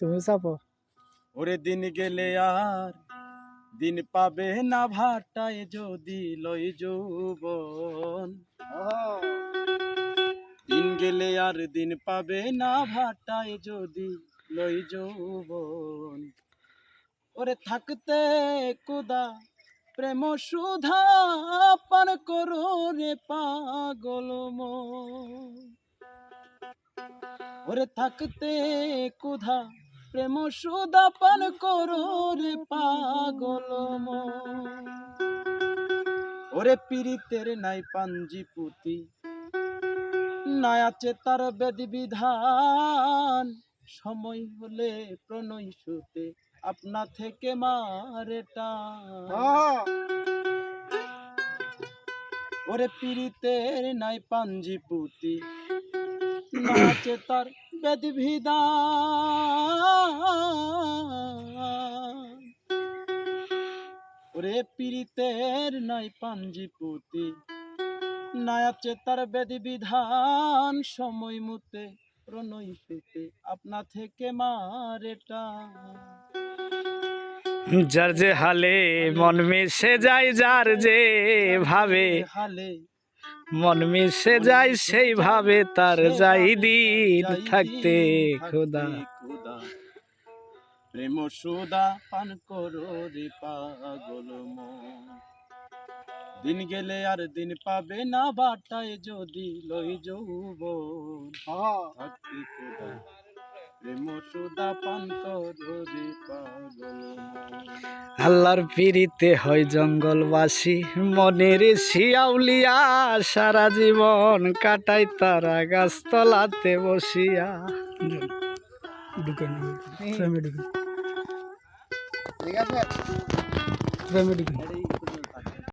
তুমি চাপো। ওরে দিন গেলে আর দিন পাবে না ভাটায় যদি লই যৌবন। দিন গেলে আর দিন পাবে না ভাটায় যদি লই যৌবন। ওরে থাকতে কুদা প্রেম সুধা পান করো রে পাগল মন। ওরে থাকতে কুধা প্রেম সুধা পান করো রে পাগল মন। ওরে পীড়িতের নাই পাঞ্জি পুতি, নাই আছে তার বেদি বিধান। সময় হলে প্রণয় সুতে আপনা থেকে মারে টান। ওরে পীড়িতের নাই পাঞ্জি পুতি, নাই আছে তার বেদি বিধান। ওরে পীড়িতের নাই পাঞ্জি পুতি, নাই আছে তার বেদি বিধান। সময় মতে প্রণয় সুতে আপনা থেকে মারে টান। যার যে হালে মন মিশে যায়, যার যে ভাবে হালে মন মিশে যায় সেই ভাবে তার যাই দিন থাকতে খোদা। প্রেম সুদা পান করো রে পাগল মন। দিন গেলে আর দিন পাবে না বাটায় যদি লই যৌবন। থাকতে খোদা প্রেম সুদা পান করো রে পাগল মন। আল্লাহর পিরিতে হয় জঙ্গলবাসী, মনের শিয়াউলিয়া সারা জীবন কাটাই তারা গাছতলাতে বসিয়া। ঠিক আছে।